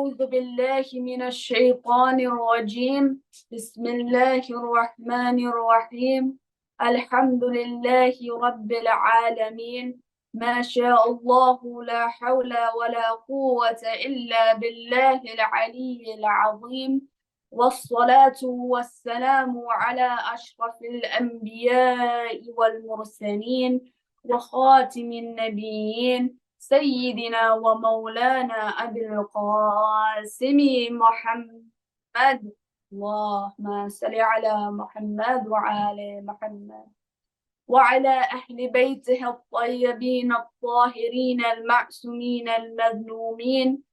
أعوذ بالله من الشيطان الرجيم بسم الله الرحمن الرحيم الحمد لله رب العالمين ما شاء الله لا حول ولا قوة إلا بالله العلي العظيم والصلاة والسلام على أشرف الأنبياء والمرسلين وخاتم النبيين سيدنا ومولانا أبي القاسم محمد اللهم صل على محمد وعلى محمد وعلى أهل بيته الطيبين الطاهرين المعصومين المذنومين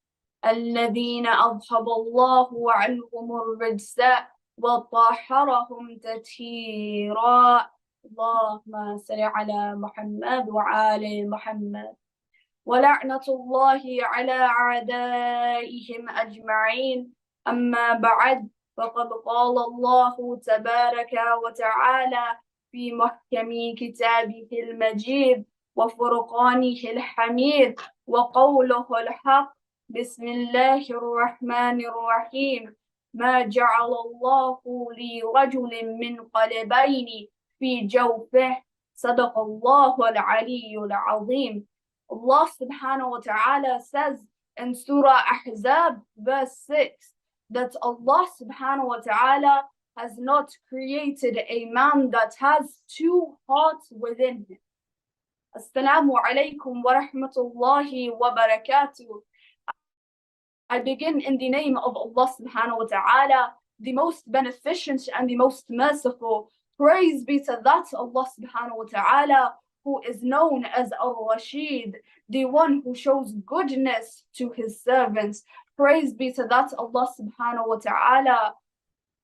الذين أذهب الله عنهم الرجس وطهرهم تطهيرا اللهم صل على محمد وعلى محمد ولعنة الله على أعدائهم أجمعين أما بعد فقد قال الله تبارك وتعالى في محكم كتابه المجيد وفرقانه الحميد وقوله الحق بسم الله الرحمن الرحيم ما جعل الله لرجل من قلبين في جوفه صدق الله العلي العظيم. Allah subhanahu wa ta'ala says in Surah Ahzab verse 6 that Allah subhanahu wa ta'ala has not created a man that has two hearts within him. Assalamu alaikum wa rahmatullahi wa barakatuh. I begin in the name of Allah subhanahu wa ta'ala, the most beneficent and the most merciful. Praise be to that Allah subhanahu wa ta'ala who is known as Al-Rashid, the one who shows goodness to his servants. Praise be to that Allah subhanahu wa ta'ala,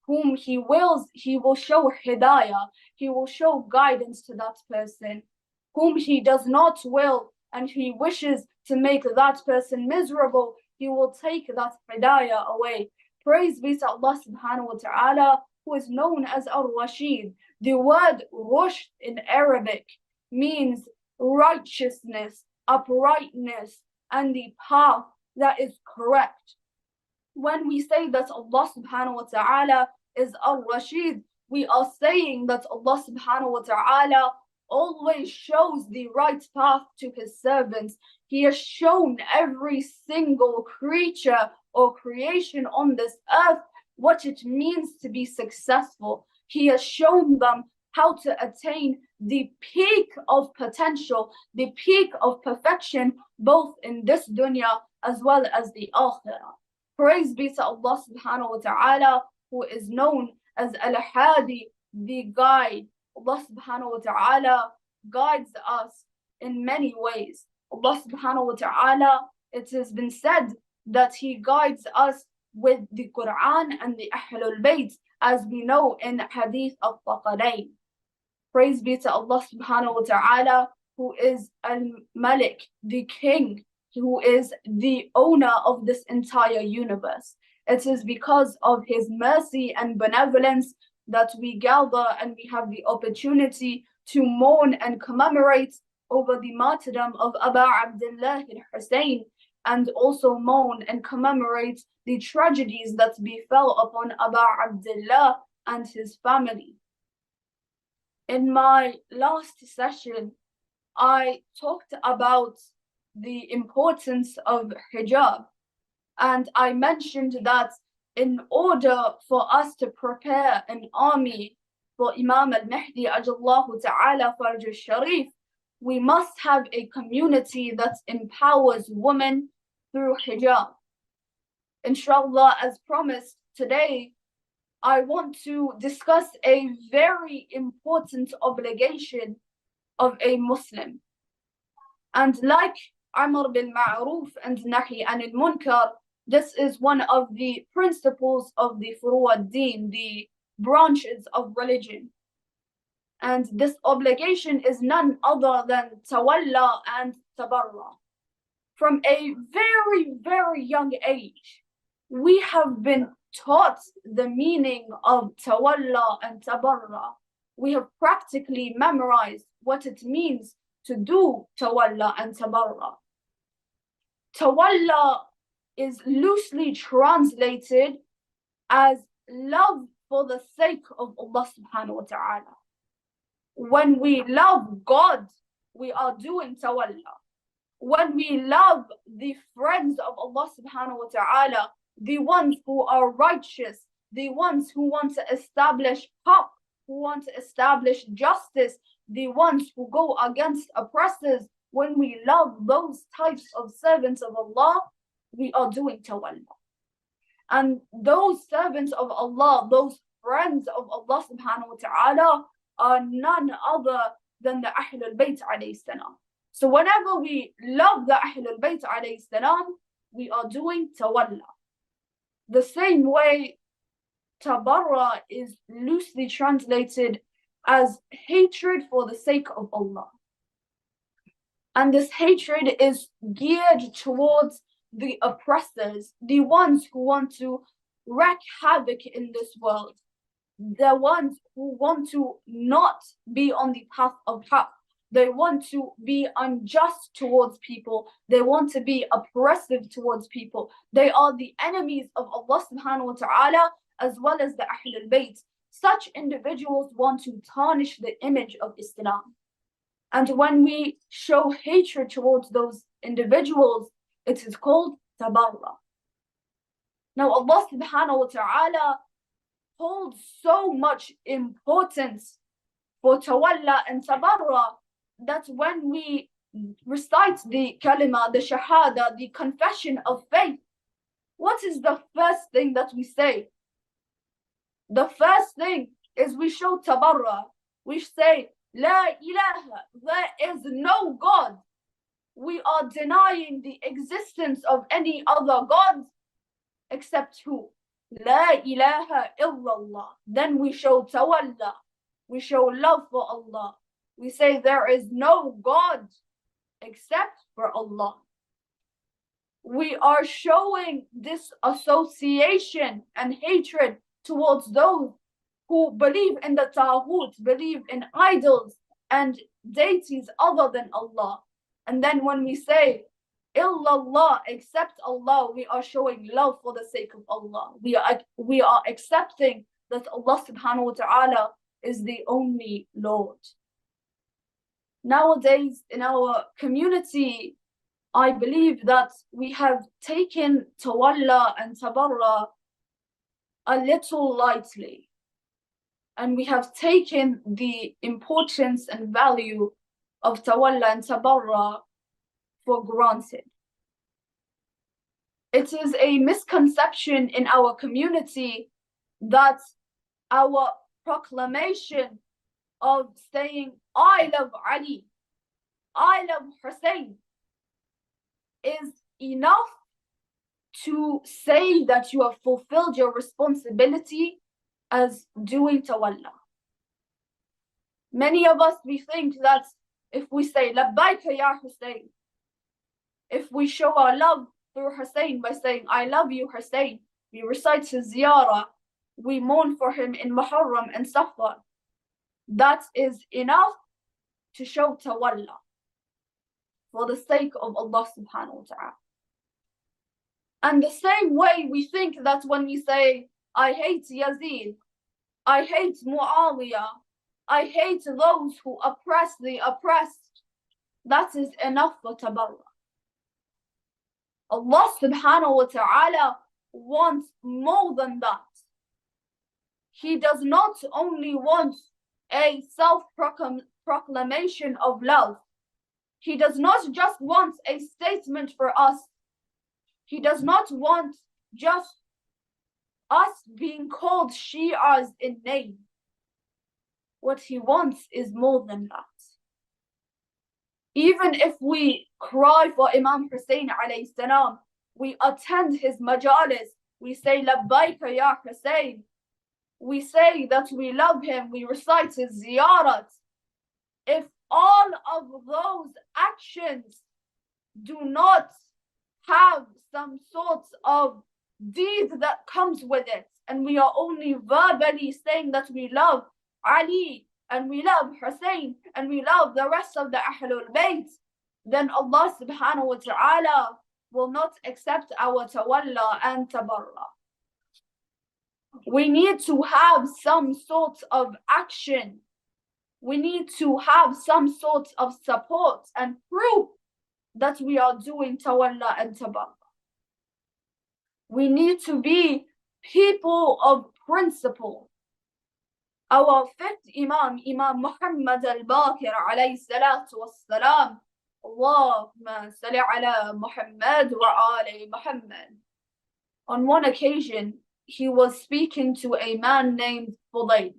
whom he wills, he will show hidayah, he will show guidance to that person. Whom he does not will and he wishes to make that person miserable, he will take that hidayah away. Praise be to Allah subhanahu wa ta'ala, who is known as Al-Rashid. The word rushd in Arabic means righteousness, uprightness, and the path that is correct. When we say that Allah subhanahu wa ta'ala is Al-Rashid, we are saying that Allah subhanahu wa ta'ala always shows the right path to his servants. He has shown every single creature or creation on this earth what it means to be successful. He has shown them how to attain the peak of potential, the peak of perfection, both in this dunya as well as the akhirah. Praise be to Allah subhanahu wa ta'ala, who is known as Al-Hadi, the guide. Allah subhanahu wa ta'ala guides us in many ways. Allah subhanahu wa ta'ala, it has been said that he guides us with the Quran and the Ahlulbait, as we know in Hadith al-Thaqalayn. Praise be to Allah subhanahu wa ta'ala, who is Al-Malik, the king, who is the owner of this entire universe. It is because of his mercy and benevolence that we gather and we have the opportunity to mourn and commemorate over the martyrdom of Abu Abdullah al-Hussein, and also mourn and commemorate the tragedies that befell upon Abu Abdullah and his family. In my last session, I talked about the importance of hijab, and I mentioned that in order for us to prepare an army for Imam al-Mahdi ajallahu ta'ala farj al-sharif, we must have a community that empowers women through hijab. Inshallah, as promised, today I want to discuss a very important obligation of a Muslim. And like Amr bil Ma'ruf and Nahi anil Munkar, this is one of the principles of the Furu' ad-Din, the branches of religion. And this obligation is none other than Tawalli and Tabarri. From a very, very young age, we have been taught the meaning of Tawalli and Tabarri. We have practically memorized what it means to do Tawalli and Tabarri. Tawalli is loosely translated as love for the sake of Allah subhanahu wa ta'ala. When we love God, we are doing tawalla. When we love the friends of Allah subhanahu wa ta'ala, the ones who are righteous, the ones who want to establish haqq, who want to establish justice, the ones who go against oppressors, when we love those types of servants of Allah, we are doing tawalla. And those servants of Allah, those friends of Allah subhanahu wa ta'ala, are none other than the Ahlulbait AS. So whenever we love the Ahlulbait AS, we are doing tawalla. The same way tabarra is loosely translated as hatred for the sake of Allah. And this hatred is geared towards the oppressors, the ones who want to wreak havoc in this world, the ones who want to not be on the path of haqq. They want to be unjust towards people. They want to be oppressive towards people. They are the enemies of Allah subhanahu wa ta'ala as well as the Ahlul Bayt. Such individuals want to tarnish the image of Islam. And when we show hatred towards those individuals, it is called tabarra. Now Allah subhanahu wa ta'ala holds so much importance for tawalla and tabarra that when we recite the kalima, the shahada, the confession of faith, what is the first thing that we say? The first thing is we show tabarra. We say, La ilaha, there is no God. We are denying the existence of any other gods except who? La ilaha illallah. Then we show tawalla. We show love for Allah. We say there is no God except for Allah. We are showing this association and hatred towards those who believe in the Taghut, believe in idols and deities other than Allah. And then when we say illallah, except Allah, we are showing love for the sake of Allah. We are accepting that Allah subhanahu wa ta'ala is the only Lord. Nowadays in our community, I believe that we have taken tawalla and tabarra a little lightly. And we have taken the importance and value of tawalla and tabarra for granted. It is a misconception in our community that our proclamation of saying, I love Ali, I love Hussein, is enough to say that you have fulfilled your responsibility as doing tawalla. Many of us, we think that if we say labbaika ya Hussein, if we show our love through Hussein by saying I love you Hussein, we recite his ziyarah, we mourn for him in Muharram and Safar, that is enough to show tawalla for the sake of Allah subhanahu wa ta'ala. And the same way we think that when we say I hate Yazid, I hate Muawiyah, I hate those who oppress the oppressed, that is enough for tabarra. Allah subhanahu wa ta'ala wants more than that. He does not only want a self-proclamation of love. He does not just want a statement for us. He does not want just us being called Shi'as in name. What he wants is more than that. Even if we cry for Imam Hussein alayhi salam, we attend his majalis, we say labbaika ya Hussein, we say that we love him, we recite his ziyarat. If all of those actions do not have some sort of deed that comes with it, and we are only verbally saying that we love Ali and we love Hussein and we love the rest of the Ahlul Bayt, then Allah subhanahu wa ta'ala will not accept our Tawalla and Tabarra. We need to have some sort of action. We need to have some sort of support and proof that we are doing Tawalla and Tabarra. We need to be people of principle. Our fifth Imam, Imam Muhammad al-Baqir alayhi salatu wassalam, Allahumma salli ala Muhammad wa ali Muhammad. On one occasion, he was speaking to a man named Fudayl.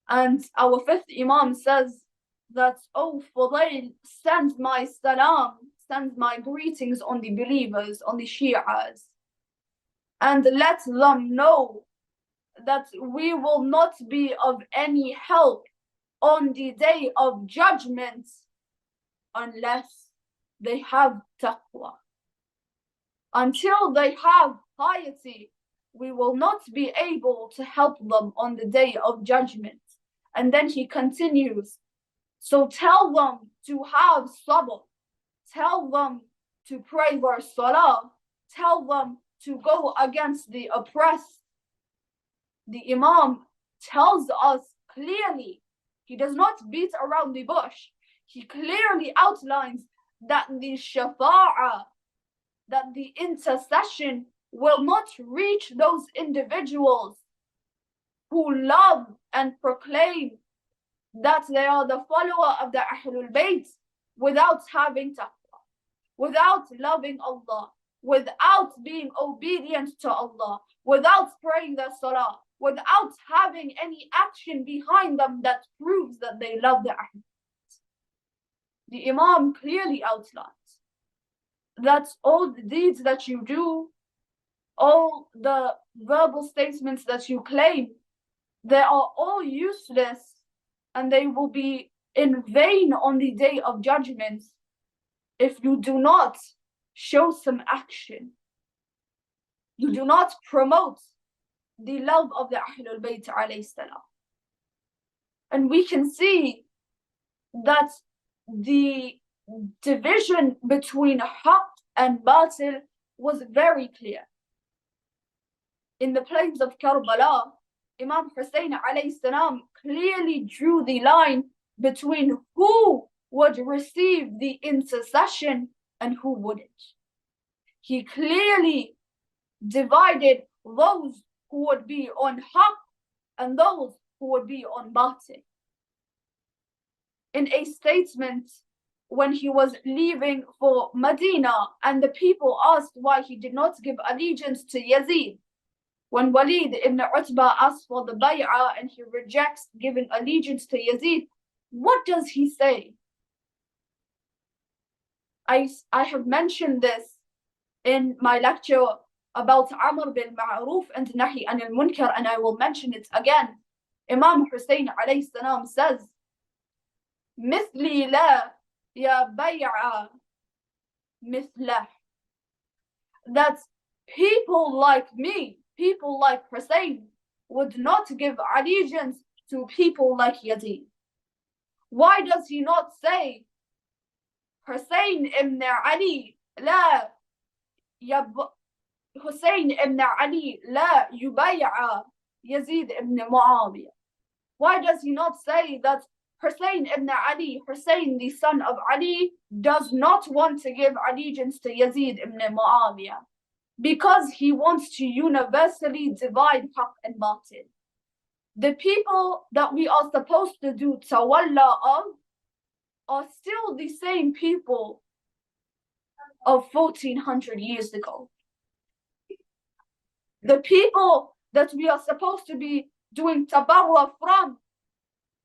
And our fifth Imam says that, "Oh Fudayl, send my salam, send my greetings on the believers, on the Shi'as, and let them know that we will not be of any help on the day of judgment unless they have taqwa. Until they have piety, we will not be able to help them on the day of judgment." And then he continues, "So tell them to have sabr, tell them to pray their salah, tell them to go against the oppressed." The Imam tells us clearly, he does not beat around the bush. He clearly outlines that the shafa'ah, that the intercession will not reach those individuals who love and proclaim that they are the follower of the Ahlulbait without having taqwa, without loving Allah, without being obedient to Allah, without praying their salah, without having any action behind them that proves that they love the Ahlulbait. The Imam clearly outlines that all the deeds that you do, all the verbal statements that you claim, they are all useless and they will be in vain on the day of judgment if you do not show some action. You do not promote the love of the Ahlulbait alayhi salam. And we can see that the division between haqq and batil was very clear. In the plains of Karbala, Imam Hussein alayhi salam clearly drew the line between who would receive the intercession and who wouldn't. He clearly divided those who would be on haqq and those who would be on batil. In a statement when he was leaving for Medina and the people asked why he did not give allegiance to Yazid, when Walid ibn Utbah asks for the bay'ah and he rejects giving allegiance to Yazid, what does he say? I have mentioned this in my lecture about Amr bil Ma'ruf and Nahi anil Munkar, and I will mention it again. Imam Hussein alayhi salam says, "Mithli la ya bay'a mithlah." That people like me, people like Hussein, would not give allegiance to people like Yazid. Why does he not say Hussein ibn Ali la Hussein ibn Ali la yubay'a Yazid ibn Muawiyah? Why does he not say that Hussein ibn Ali, Hussein the son of Ali, does not want to give allegiance to Yazid ibn Muawiyah? Because he wants to universally divide haqq and batil. The people that we are supposed to do tawalla of are still the same people of 1400 years ago. The people that we are supposed to be doing tabarra from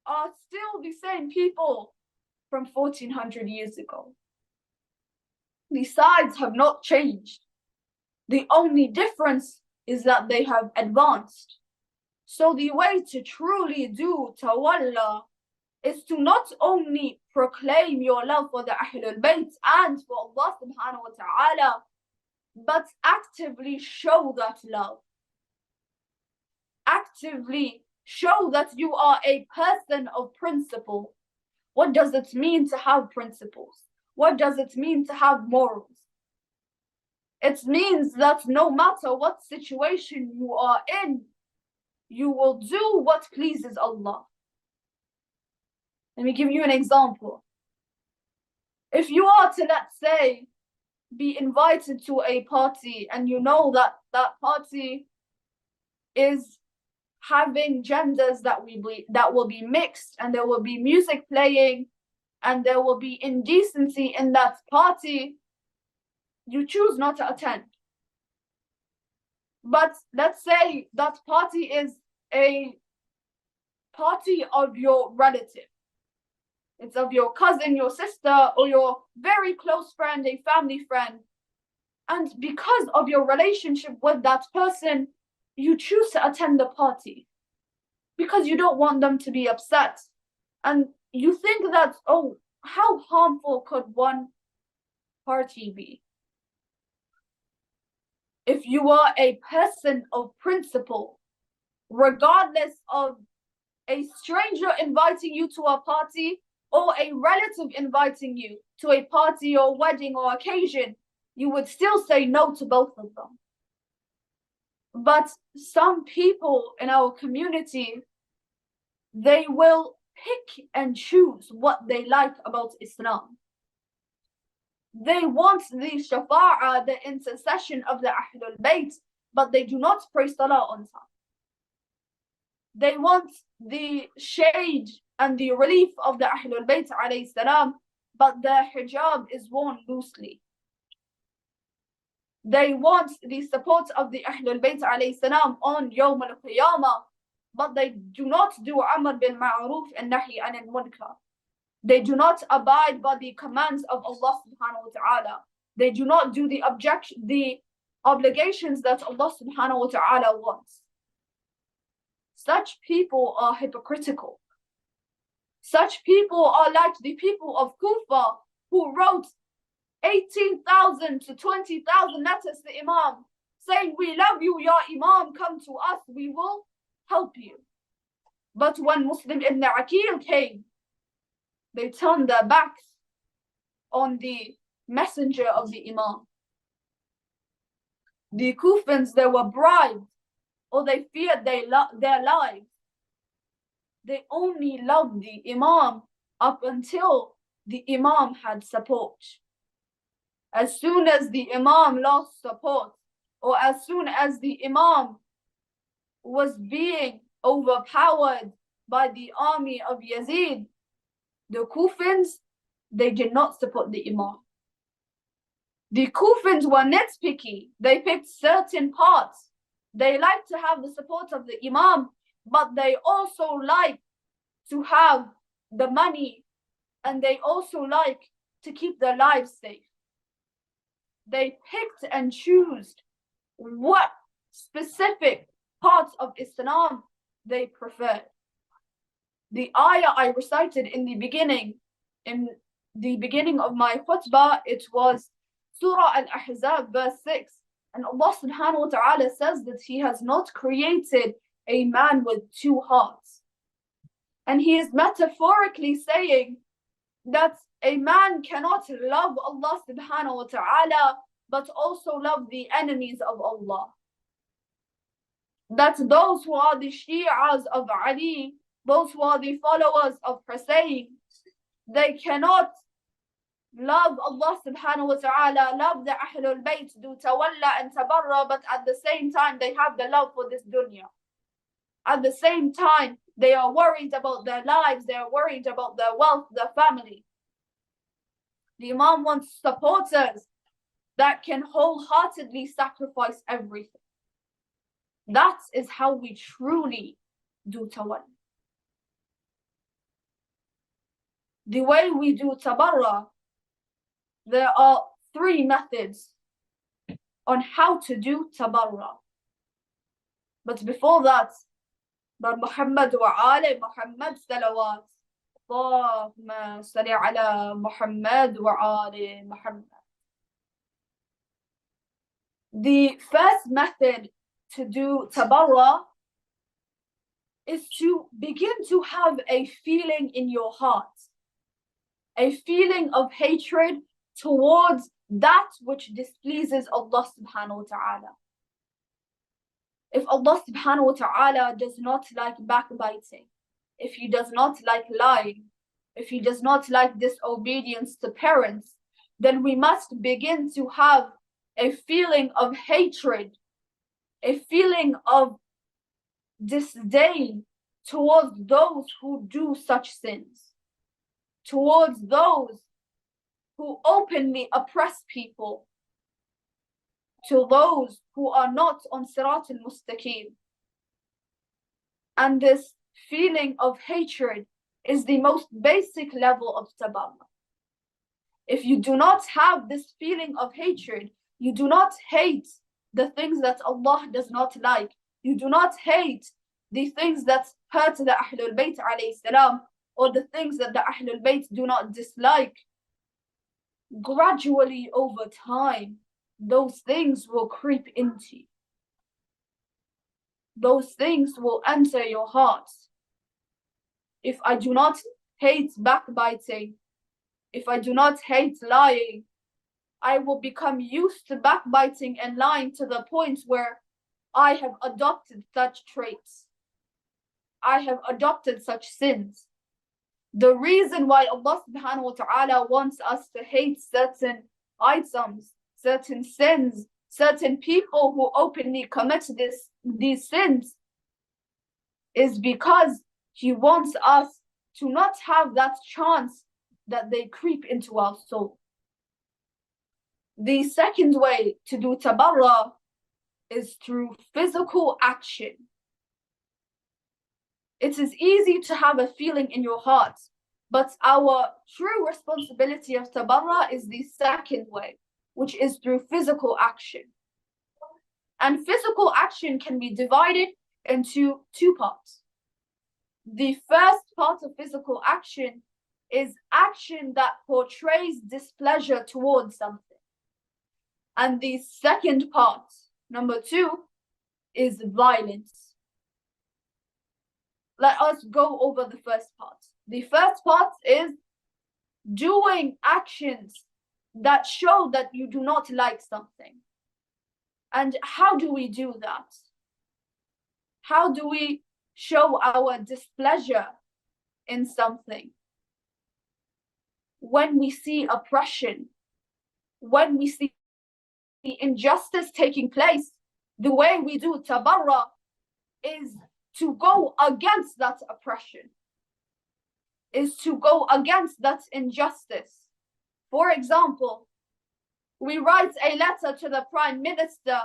are still the same people from 1400 years ago. The sides have not changed. The only difference is that they have advanced. So the way to truly do tawalla is to not only proclaim your love for the Ahlul Bayt and for Allah subhanahu wa ta'ala, but actively show that love. Actively show that you are a person of principle. What does it mean to have principles? What does it mean to have morals? It means that no matter what situation you are in, you will do what pleases Allah. Let me give you an example. If you are to, let's say, be invited to a party and you know that that party is having genders that will be mixed, and there will be music playing and there will be indecency in that party, you choose not to attend. But let's say that party is a party of your relative. It's of your cousin, your sister, or your very close friend, a family friend. And because of your relationship with that person, you choose to attend the party because you don't want them to be upset. And you think that, oh, how harmful could one party be? If you are a person of principle, regardless of a stranger inviting you to a party or a relative inviting you to a party or wedding or occasion, you would still say no to both of them. But some people in our community, they will pick and choose what they like about Islam. They want the shafa'ah, the intercession of the Ahlulbait, but they do not pray salah on time. They want the shade and the relief of the Ahlulbait alayhi salam, but their hijab is worn loosely. They want the support of the Ahlulbait alayhi salam on Yawm al-Qiyamah, but they do not do Amr bil Ma'ruf and Nahi anil Munkar. They do not abide by the commands of Allah subhanahu wa ta'ala. They do not do the obligations that Allah subhanahu wa ta'ala wants. Such people are hypocritical. Such people are like the people of Kufa who wrote 18,000 to 20,000 letters to Imam saying, "We love you, Ya Imam, come to us, we will help you." But when Muslim ibn Aqil came, they turned their backs on the messenger of the Imam. The Kufans, they were bribed, or they feared their lives. They only loved the Imam up until the Imam had support. As soon as the Imam lost support, or as soon as the Imam was being overpowered by the army of Yazid, the Kufans, they did not support the Imam. The Kufans were nitpicky. They picked certain parts. They like to have the support of the Imam, but they also like to have the money, and they also like to keep their lives safe. They picked and chose what specific parts of Islam they preferred. The ayah I recited in the beginning of my khutbah, it was Surah Al-Ahzab verse 6. And Allah subhanahu wa ta'ala says that He has not created a man with two hearts. And He is metaphorically saying that a man cannot love Allah subhanahu wa ta'ala but also love the enemies of Allah. That those who are the Shi'as of Ali, those who are the followers of Hussein, they cannot love Allah subhanahu wa ta'ala, love the Ahlulbait, do Tawalli and Tabarri, but at the same time they have the love for this dunya. At the same time, they are worried about their lives, they are worried about their wealth, their family. The Imam wants supporters that can wholeheartedly sacrifice everything. That is how we truly do Tawalli. The way we do Tabarra, there are 3 methods on how to do Tabarra. But before that, bar Muhammad wa Ali Muhammad salawat. Allahumma salli ala Muhammad wa Ali Muhammad. The first method to do Tabarra is to begin to have a feeling in your heart, a feeling of hatred towards that which displeases Allah subhanahu wa ta'ala. If Allah subhanahu wa ta'ala does not like backbiting, if He does not like lying, if He does not like disobedience to parents, then we must begin to have a feeling of hatred, a feeling of disdain towards those who do such sins, towards those who openly oppress people, to those who are not on Sirat al-Mustaqim. And this feeling of hatred is the most basic level of tabarra. If you do not have this feeling of hatred, you do not hate the things that Allah does not like, you do not hate the things that hurt the Ahlulbait AS, or the things that the Ahlulbait do not dislike, gradually over time, those things will creep into you. Those things will enter your heart. If I do not hate backbiting, if I do not hate lying, I will become used to backbiting and lying to the point where I have adopted such traits. I have adopted such sins. The reason why Allah subhanahu wa ta'ala wants us to hate certain items, certain sins, certain people who openly commit these sins, is because He wants us to not have that chance that they creep into our soul. The second way to do tabarra is through physical action. It is easy to have a feeling in your heart, but our true responsibility of tabarra is the second way, which is through physical action. And physical action can be divided into two parts. The first part of physical action is action that portrays displeasure towards something. And the second part, number two, is violence. Let us go over the first part. The first part is doing actions that show that you do not like something. And how do we do that? How do we show our displeasure in something? When we see oppression, when we see injustice taking place, the way we do tabarra is to go against that oppression, is to go against that injustice. For example, we write a letter to the Prime Minister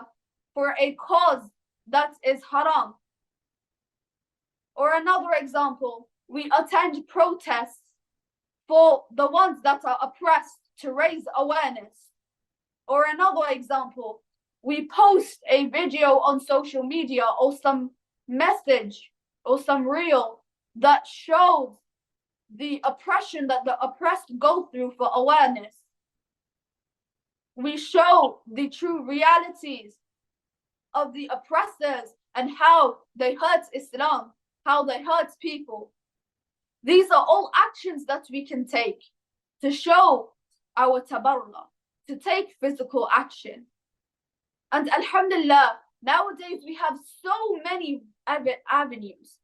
for a cause that is haram. Or another example, we attend protests for the ones that are oppressed to raise awareness. Or another example, we post a video on social media or some message or some reel that shows the oppression that the oppressed go through for awareness. We show the true realities of the oppressors and how they hurt Islam, how they hurt people. These are all actions that we can take to show our tabarra, to take physical action. And alhamdulillah, nowadays we have so many avenues.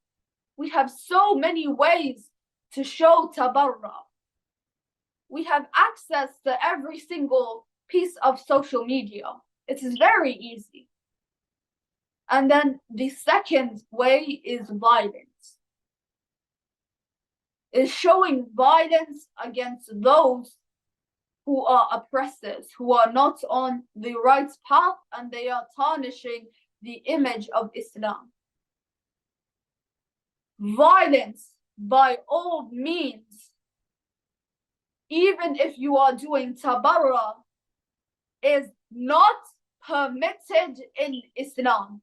We have so many ways to show tabarra. We have access to every single piece of social media. It is very easy. And then the second way is violence. Is showing violence against those who are oppressors, who are not on the right path, and they are tarnishing the image of Islam. Violence, by all means, even if you are doing tabarra, is not permitted in Islam.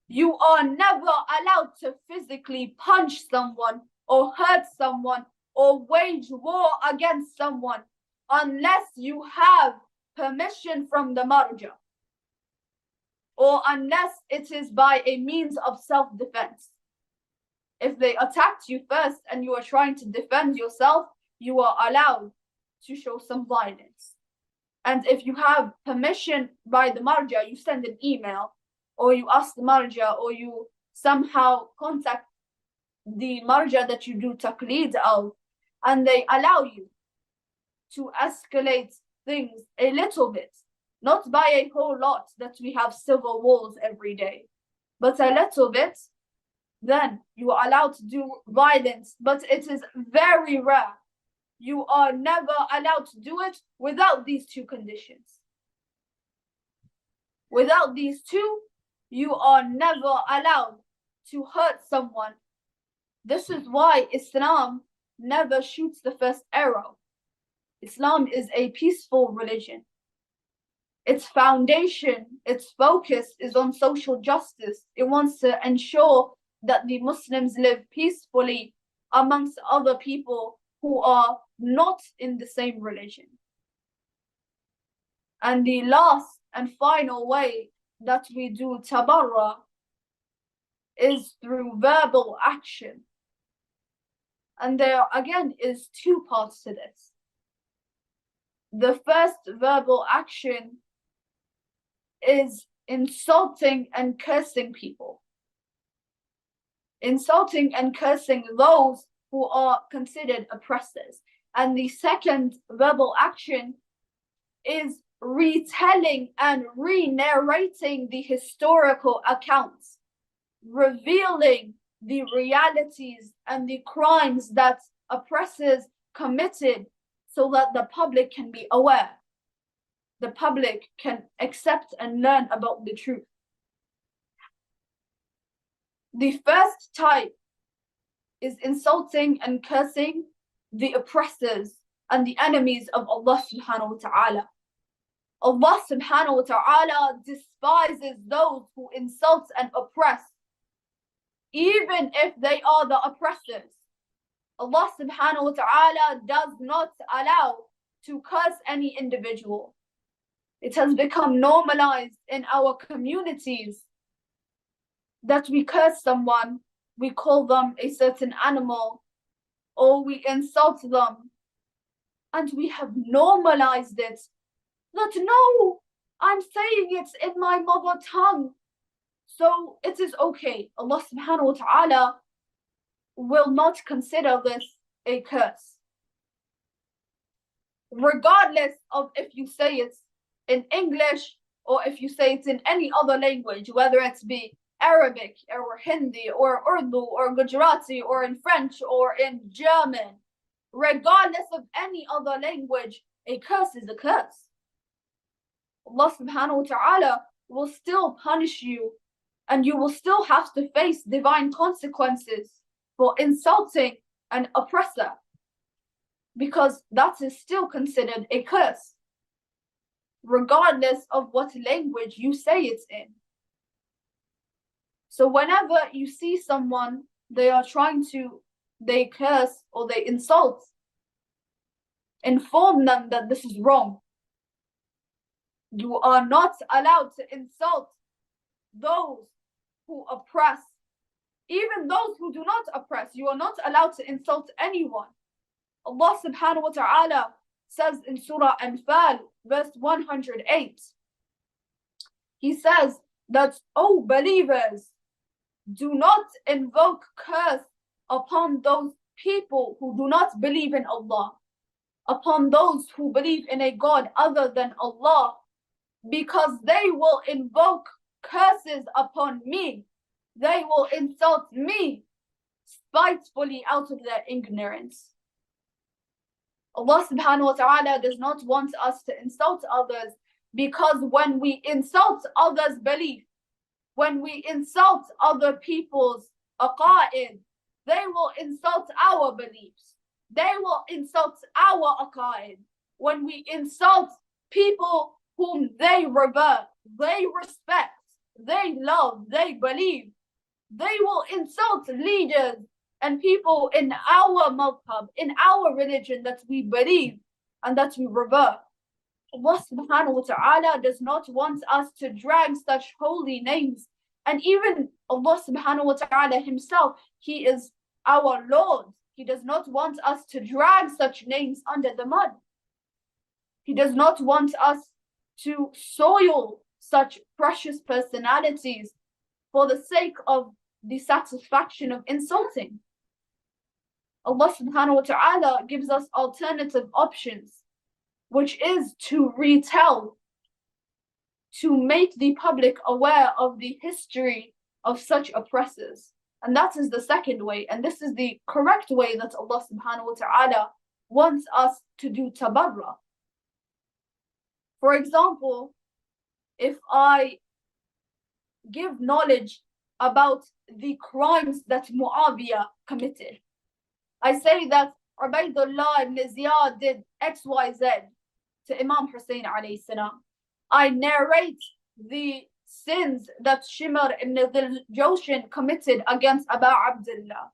You are never allowed to physically punch someone or hurt someone or wage war against someone unless you have permission from the marja, or unless it is by a means of self-defense. If they attacked you first and you are trying to defend yourself, you are allowed to show some violence. And if you have permission by the marja, you send an email, or you ask the marja, or you somehow contact the marja that you do taqleed of, and they allow you to escalate things a little bit, not by a whole lot that we have civil wars every day, but a little bit, then you are allowed to do violence, but it is very rare. You are never allowed to do it without these two conditions. Without these two, you are never allowed to hurt someone. This is why Islam never shoots the first arrow. Islam is a peaceful religion. Its foundation, its focus is on social justice. It wants to ensure that the Muslims live peacefully amongst other people who are not in the same religion. And the last and final way that we do tabarra is through verbal action. And there again is two parts to this. The first verbal action is insulting and cursing people. Insulting and cursing those who are considered oppressors. And the second verbal action is retelling and re-narrating the historical accounts, revealing the realities and the crimes that oppressors committed, so that the public can be aware. The public can accept and learn about the truth. The first type is insulting and cursing the oppressors and the enemies of Allah subhanahu wa ta'ala. Allah subhanahu wa ta'ala despises those who insult and oppress, even if they are the oppressors. Allah subhanahu wa ta'ala does not allow to curse any individual. It has become normalized in our communities that we curse someone, we call them a certain animal, or we insult them, and we have normalized it. That no, I'm saying it in my mother tongue, so it is okay. Allah subhanahu wa ta'ala will not consider this a curse. Regardless of if you say it in English or if you say it in any other language, whether it be Arabic or Hindi or Urdu or Gujarati or in French or in German, regardless of any other language, a curse is a curse. Allah subhanahu wa ta'ala will still punish you, and you will still have to face divine consequences for insulting an oppressor, because that is still considered a curse, regardless of what language you say it in. So whenever you see someone, they curse or they insult, inform them that this is wrong. You are not allowed to insult those who oppress. Even those who do not oppress, you are not allowed to insult anyone. Allah subhanahu wa ta'ala says in Surah Anfal, verse 108, He says that, O believers, do not invoke curse upon those people who do not believe in Allah, upon those who believe in a God other than Allah, because they will invoke curses upon me. They will insult me spitefully out of their ignorance. Allah subhanahu wa ta'ala does not want us to insult others, because when we insult others' belief, when we insult other people's aqa'id, they will insult our beliefs. They will insult our aqa'id. When we insult people whom they revere, they respect, they love, they believe, they will insult leaders and people in our madhab, in our religion that we believe and that we revere. Allah subhanahu wa ta'ala does not want us to drag such holy names. And even Allah subhanahu wa ta'ala himself, He is our Lord. He does not want us to drag such names under the mud. He does not want us to soil such precious personalities for the sake of the satisfaction of insulting. Allah subhanahu wa ta'ala gives us alternative options, which is to retell, to make the public aware of the history of such oppressors. And that is the second way, and this is the correct way that Allah subhanahu wa ta'ala wants us to do tabarra. For example, if I give knowledge about the crimes that Muawiyah committed, I say that Ubaydullah ibn Ziyad did XYZ to Imam Hussein alayhi salam. I narrate the sins that Shimr ibn Jawshin committed against Abu Abdullah.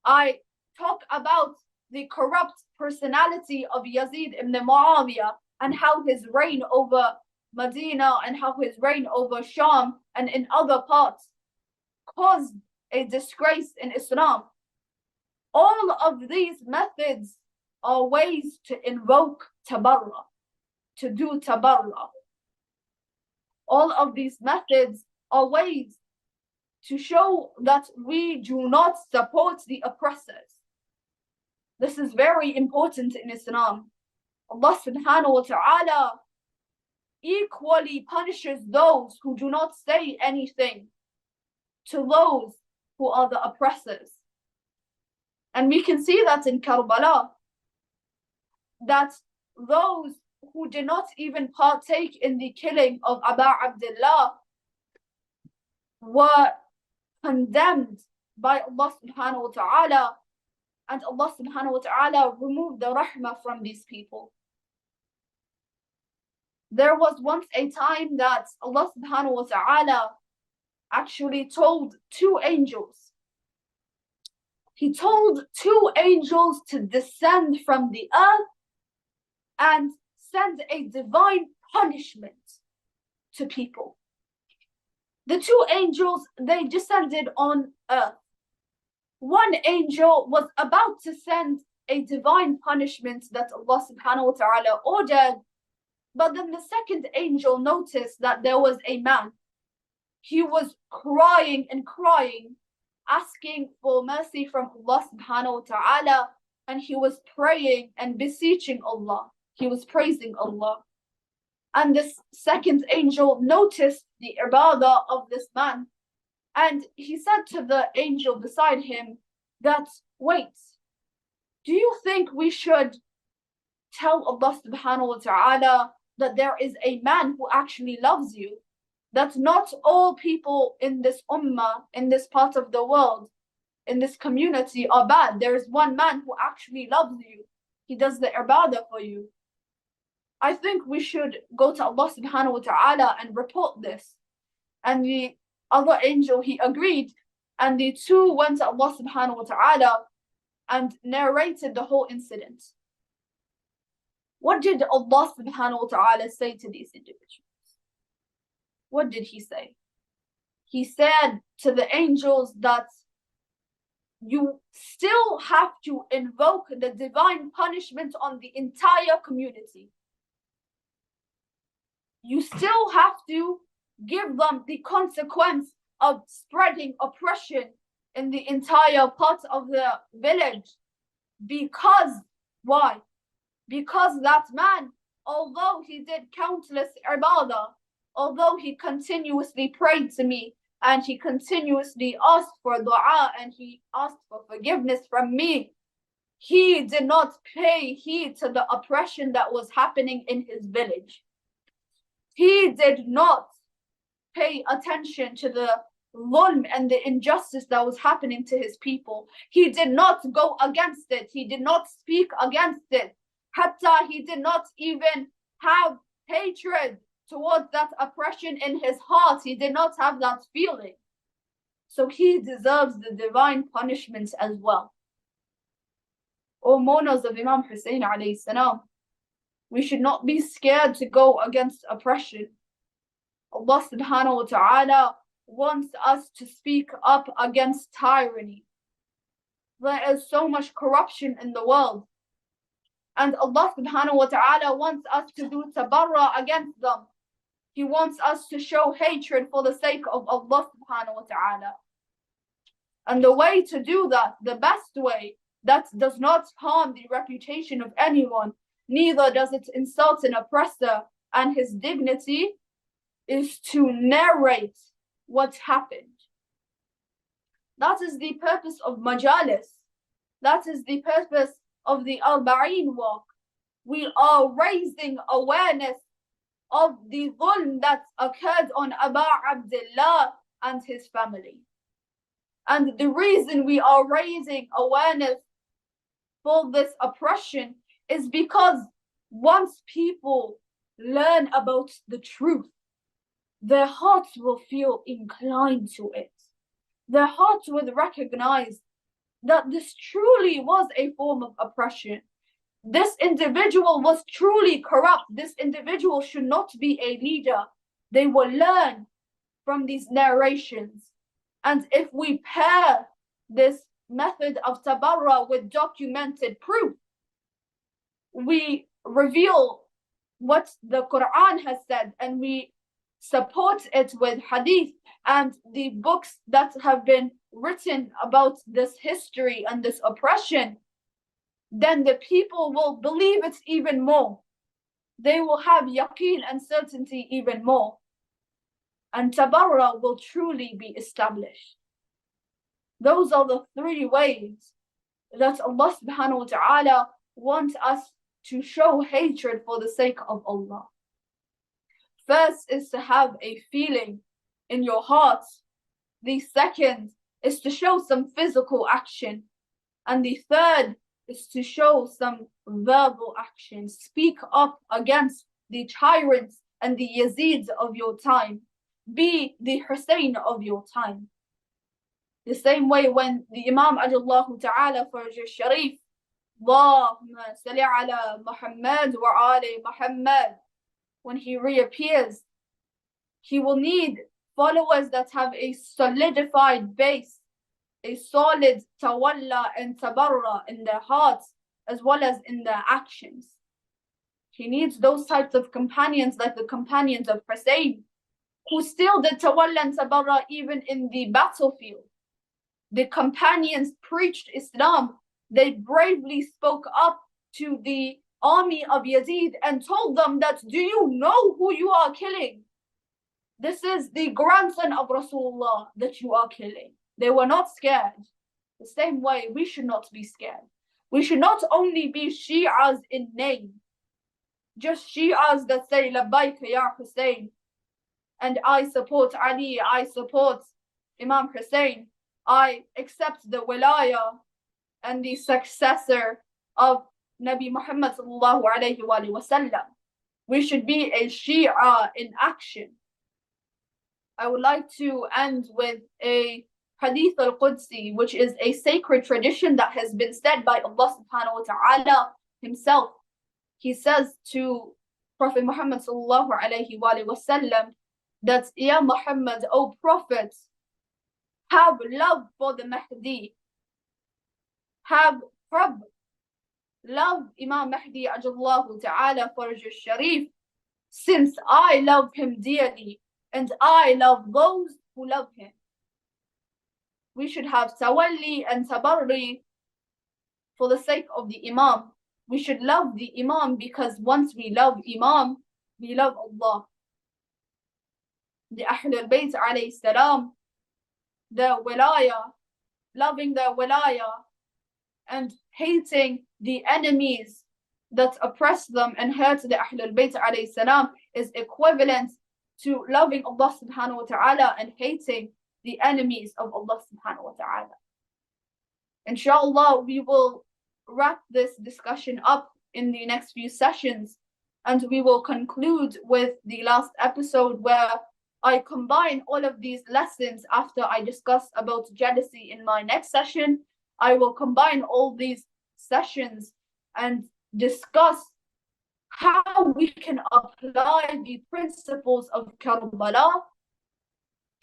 I talk about the corrupt personality of Yazid ibn Muawiyah and how his reign over Medina and how his reign over Sham and in other parts caused a disgrace in Islam. All of these methods are ways to invoke tabarra, to do tabarra. All of these methods are ways to show that we do not support the oppressors. This is very important in Islam. Allah subhanahu wa ta'ala equally punishes those who do not say anything to those who are the oppressors. And we can see that in Karbala, that those who did not even partake in the killing of Abu Abdullah were condemned by Allah subhanahu wa ta'ala, and Allah subhanahu wa ta'ala removed the rahmah from these people. There was once a time that Allah subhanahu wa ta'ala actually told two angels. He told two angels to descend from the earth and send a divine punishment to people. The two angels, they descended on earth. One angel was about to send a divine punishment that Allah subhanahu wa ta'ala ordered, but then the second angel noticed that there was a man. He was crying and crying, asking for mercy from Allah subhanahu wa ta'ala, and he was praying and beseeching Allah. He was praising Allah. And this second angel noticed the ibadah of this man, and he said to the angel beside him that, wait, do you think we should tell Allah subhanahu wa ta'ala that there is a man who actually loves you? That not all people in this ummah, in this part of the world, in this community are bad. There is one man who actually loves you. He does the ibadah for you. I think we should go to Allah subhanahu wa ta'ala and report this. And the other angel, he agreed. And the two went to Allah subhanahu wa ta'ala and narrated the whole incident. What did Allah subhanahu wa ta'ala say to these individuals? What did he say? He said to the angels that you still have to invoke the divine punishment on the entire community. You still have to give them the consequence of spreading oppression in the entire part of the village. Because, why? Because that man, although he did countless ibadah, although he continuously prayed to me, and he continuously asked for dua, and he asked for forgiveness from me, he did not pay heed to the oppression that was happening in his village. He did not pay attention to the dhulm and the injustice that was happening to his people. He did not go against it. He did not speak against it. Hatta he did not even have hatred towards that oppression in his heart. He did not have that feeling. So he deserves the divine punishments as well. O mourners of Imam Hussein alayhi salam, we should not be scared to go against oppression. Allah subhanahu wa ta'ala wants us to speak up against tyranny. There is so much corruption in the world. And Allah subhanahu wa ta'ala wants us to do tabarra against them. He wants us to show hatred for the sake of Allah subhanahu wa ta'ala. And the way to do that, the best way, that does not harm the reputation of anyone, neither does it insult an oppressor and his dignity, is to narrate what happened. That is the purpose of Majlis. That is the purpose of the Arba'een walk. We are raising awareness of the dhulm that occurred on Aba Abdullah and his family. And the reason we are raising awareness for this oppression is because once people learn about the truth, their hearts will feel inclined to it. Their hearts will recognize that this truly was a form of oppression. This individual was truly corrupt. This individual should not be a leader. They will learn from these narrations. And if we pair this method of tabarra with documented proof, we reveal what the Quran has said and we support it with hadith and the books that have been written about this history and this oppression, then the people will believe it even more. They will have yaqeen and certainty even more. And tabarra will truly be established. Those are the three ways that Allah subhanahu wa ta'ala wants us to show hatred for the sake of Allah. First is to have a feeling in your heart. The second is to show some physical action. And the third is to show some verbal action. Speak up against the tyrants and the Yazids of your time. Be the Hussein of your time. The same way when the Imam Ajallahu Ta'ala Faraj al-Sharif, Allahumma salli ala Muhammad wa ali Muhammad, when he reappears, he will need followers that have a solidified base, a solid Tawalli and Tabarri in their hearts as well as in their actions. He needs those types of companions like the companions of Hussein, who still did Tawalli and Tabarri even in the battlefield. The companions preached Islam. They bravely spoke up to the army of Yazid and told them that, do you know who you are killing? This is the grandson of Rasulullah that you are killing. They were not scared. The same way, we should not be scared. We should not only be Shi'as in name, just Shi'as that say, Labbaik ya Hussein, and I support Ali, I support Imam Hussein, I accept the wilayah and the successor of Nabi Muhammad sallallahu alayhi wa sallam. We should be a Shia in action. I would like to end with a Hadith al-Qudsi, which is a sacred tradition that has been said by Allah subhanahu wa ta'ala himself. He says to Prophet Muhammad sallallahu alayhi wa sallam that, Ya Muhammad, O Prophet, have love for the Mahdi. Have hubb. Love Imam Mahdi ajallahu ta'ala faraj al-Sharif, since I love him dearly and I love those who love him. We should have Tawalli and Tabarri for the sake of the Imam. We should love the Imam because once we love Imam, we love Allah. The Ahlulbait AS, their wilayah, loving their wilayah and hating the enemies that oppress them and hurt the Ahlulbait AS is equivalent to loving Allah subhanahu wa ta'ala and hating the enemies of Allah subhanahu wa ta'ala. Inshallah, we will wrap this discussion up in the next few sessions, and we will conclude with the last episode where I combine all of these lessons after I discuss about jealousy in my next session. I will combine all these sessions and discuss how we can apply the principles of Karbala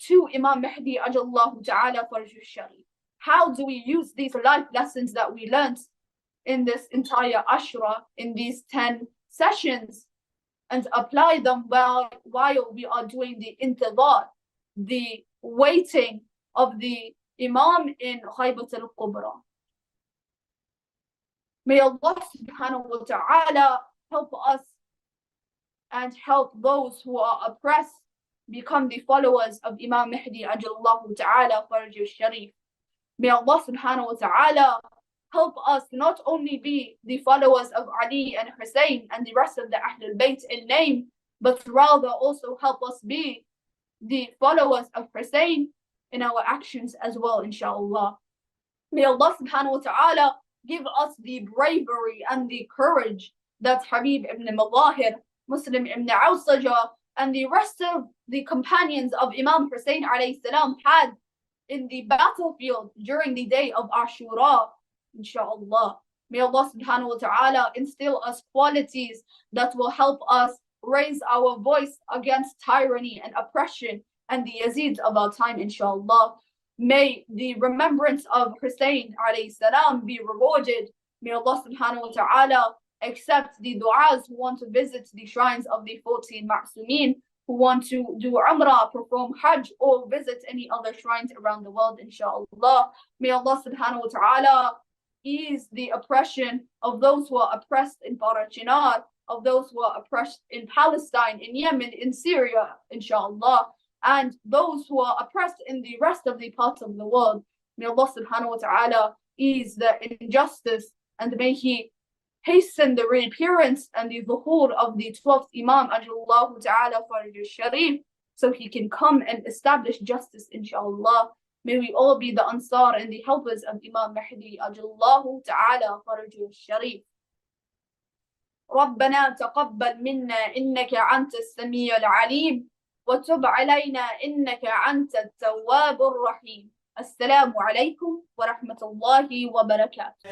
to Imam Mahdi ajallahu ta'ala faraj al-Sharif. How do we use these life lessons that we learned in this entire Ashra, in these 10 sessions, and apply them while we are doing the intidhar, the waiting of the Imam in Khaybat al-Kubra. May Allah subhanahu wa ta'ala help us and help those who are oppressed become the followers of Imam Mahdi ajallahu ta'ala farajih sharif. May Allah subhanahu wa ta'ala help us not only be the followers of Ali and Hussein and the rest of the Ahlulbait in name, but rather also help us be the followers of Hussein in our actions as well, inshallah. May Allah subhanahu wa ta'ala give us the bravery and the courage that Habib ibn Mudahir, Muslim ibn Awsaja, and the rest of the companions of Imam Hussein alayhi salam had in the battlefield during the day of Ashura, inshallah. May Allah subhanahu wa ta'ala instill us qualities that will help us raise our voice against tyranny and oppression and the Yazids of our time, inshallah. May the remembrance of Hussein alayhi salam be rewarded. May Allah subhanahu wa ta'ala accept the du'as who want to visit the shrines of the 14 Ma'sumin, who want to do Umrah, perform Hajj, or visit any other shrines around the world, inshallah. May Allah subhanahu wa ta'ala ease the oppression of those who are oppressed in Parachinar, of those who are oppressed in Palestine, in Yemen, in Syria, inshallah, and those who are oppressed in the rest of the parts of the world. May Allah subhanahu wa ta'ala ease the injustice, and may He hasten the reappearance and the zuhur of the 12th Imam ajallahu ta'ala farajih sharif, so he can come and establish justice, inshallah. May we all be the ansar and the helpers of Imam Mahdi ajallahu ta'ala farajih sharif. ربنا تقبل منا إنك أنت السميع العليم وتب علينا إنك أنت التواب الرحيم. السلام عليكم ورحمة الله وبركاته.